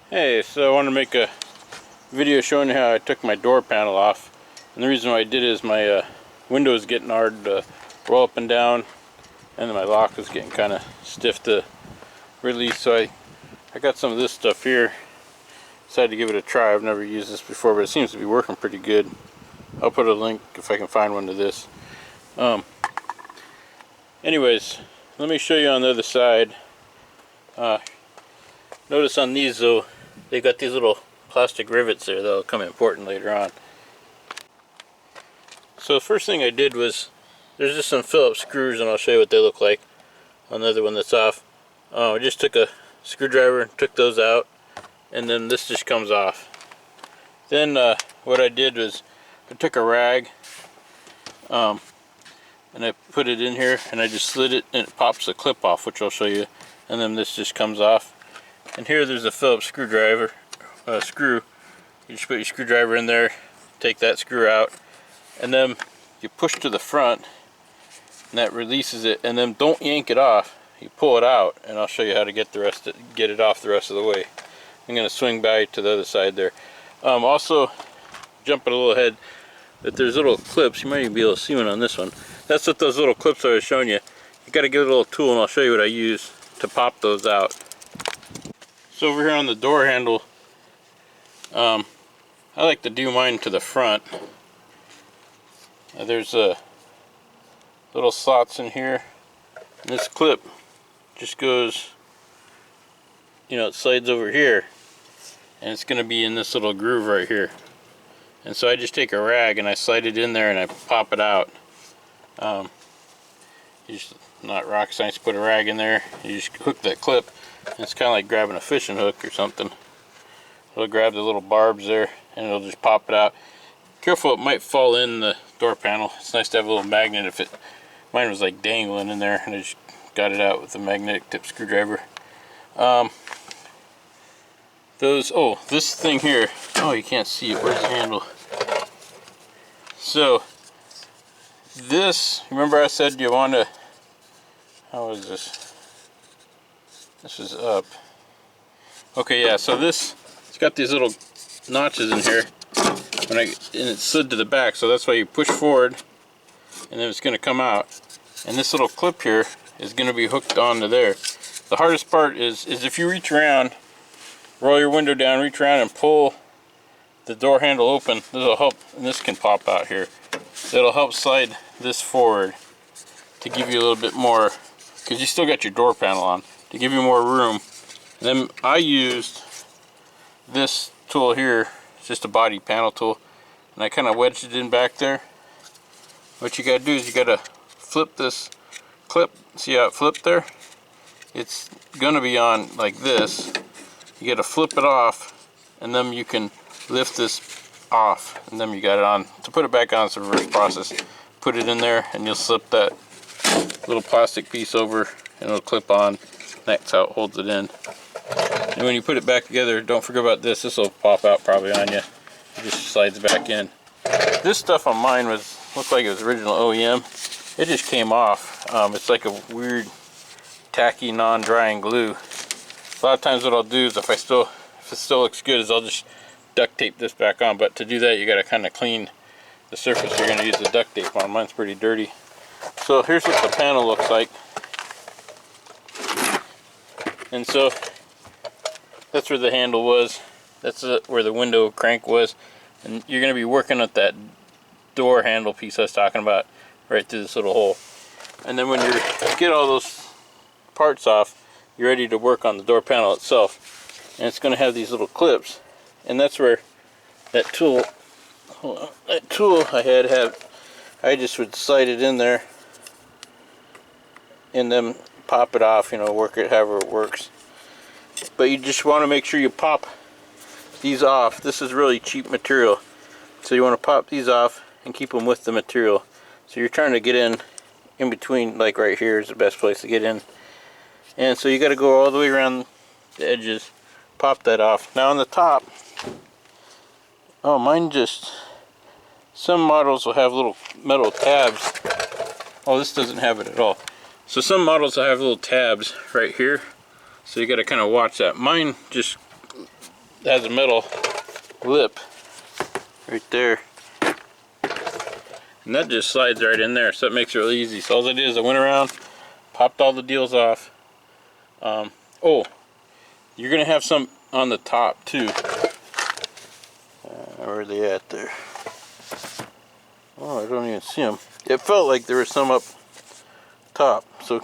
Hey, so I want to make a video showing you how I took my door panel off. And the reason why I did is my window is getting hard to roll up and down, and then my lock is getting kind of stiff to release. So I got some of this stuff here. Decided to give it a try. I've never used this before, but it seems to be working pretty good. I'll put a link if I can find one to this. Anyways, let me show you on the other side. Notice on these though, they got these little plastic rivets there that'll come important later on. So the first thing I did was, there's just some Phillips screws, and I'll show you what they look like on the other one that's off. I just took a screwdriver and took those out, and then this just comes off. Then what I did was I took a rag and I put it in here, and I just slid it, and it pops the clip off, which I'll show you, and then this just comes off. And here there's a Phillips screwdriver, screw. You just put your screwdriver in there, take that screw out, and then you push to the front, and that releases it. And then don't yank it off. You pull it out, and I'll show you how to get get it off the rest of the way. I'm going to swing by to the other side there. Also, jumping a little ahead, that there's little clips. You might even be able to see one on this one. That's what those little clips I was showing you. You got to get a little tool, and I'll show you what I use to pop those out. So over here on the door handle, I like to do mine to the front. There's little slots in here, and this clip just goes, it slides over here, and it's going to be in this little groove right here. And so I just take a rag and I slide it in there and I pop it out. Not rocket science, put a rag in there, you just hook that clip. It's kind of like grabbing a fishing hook or something. It'll grab the little barbs there and it'll just pop it out. Careful, it might fall in the door panel. It's nice to have a little magnet. Mine was like dangling in there, and I just got it out with a magnetic tip screwdriver. This thing here, you can't see it, where's the handle? So this, remember I said you want to, how is this? This is up. Okay, yeah, so it's got these little notches in here, and it's slid to the back, so that's why you push forward, and then it's going to come out. And this little clip here is going to be hooked onto there. The hardest part is if you reach around, roll your window down, reach around and pull the door handle open. This will help, and this can pop out here. It'll help slide this forward to give you a little bit more, because you still got your door panel on, to give you more room. And then I used this tool here. It's just a body panel tool, and I kind of wedged it in back there. What you got to do is you got to flip this clip. See how it flipped there? It's gonna be on like this. You got to flip it off, and then you can lift this off, and then you got it on. To put it back on, it's a reverse process. Put it in there, and you'll slip that little plastic piece over, and it'll clip on. That's how it holds it in. And when you put it back together, don't forget about this. This will pop out probably on you. It just slides back in. This stuff on mine looked like it was original OEM. It just came off. It's like a weird tacky non-drying glue. A lot of times what I'll do is if it still looks good, is I'll just duct tape this back on. But to do that, you got to kind of clean the surface you're going to use the duct tape on. Mine's pretty dirty. So here's what the panel looks like. And so that's where the handle was. That's where the window crank was. And you're going to be working at that door handle piece I was talking about, right through this little hole. And then when you get all those parts off, you're ready to work on the door panel itself. And it's going to have these little clips. And that's where that tool, I just would slide it in there and then pop it off, work it however it works. But you just want to make sure you pop these off. This is really cheap material, so you want to pop these off and keep them with the material. So you're trying to get in between, like right here is the best place to get in. And so you got to go all the way around the edges, pop that off. Now on the top, some models will have little metal tabs. Oh, this doesn't have it at all. So some models will have little tabs right here, so you got to kind of watch that. Mine just has a metal lip right there, and that just slides right in there, so it makes it really easy. So all I did is I went around, popped all the deals off. Oh, you're gonna have some on the top too. Where are they at there? Oh, I don't even see them. It felt like there was some up top, so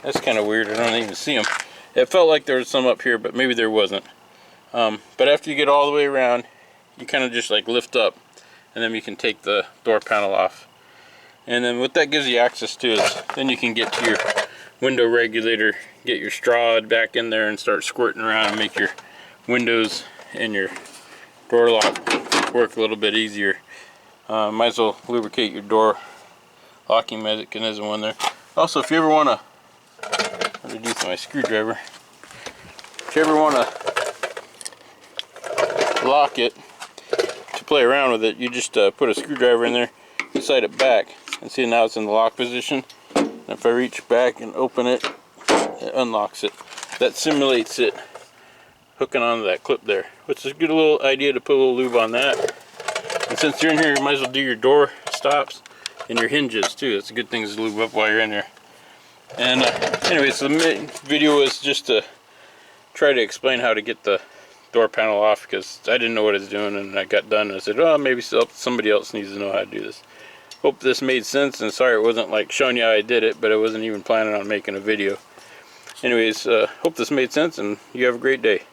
that's kind of weird. I don't even see them. It felt like there was some up here, but maybe there wasn't. But after you get all the way around, you kind of just like lift up, and then you can take the door panel off. And then what that gives you access to is then you can get to your window regulator, get your straw back in there and start squirting around and make your windows and your door lock work a little bit easier. Might as well lubricate your door locking mechanism in there. Also, if you ever want to, what did I do with my screwdriver? If you ever want to lock it, to play around with it, you just put a screwdriver in there, slide it back, and see now it's in the lock position. And if I reach back and open it, it unlocks it. That simulates it hooking onto that clip there, which is a good little idea to put a little lube on that. And since you're in here, you might as well do your door stops and your hinges too. It's a good thing to lube up while you're in there. And anyway, so the main video was just to try to explain how to get the door panel off, because I didn't know what I was doing, and I got done and I said, oh, maybe somebody else needs to know how to do this. Hope this made sense, and sorry it wasn't like showing you how I did it, but I wasn't even planning on making a video. Anyways, hope this made sense, and you have a great day.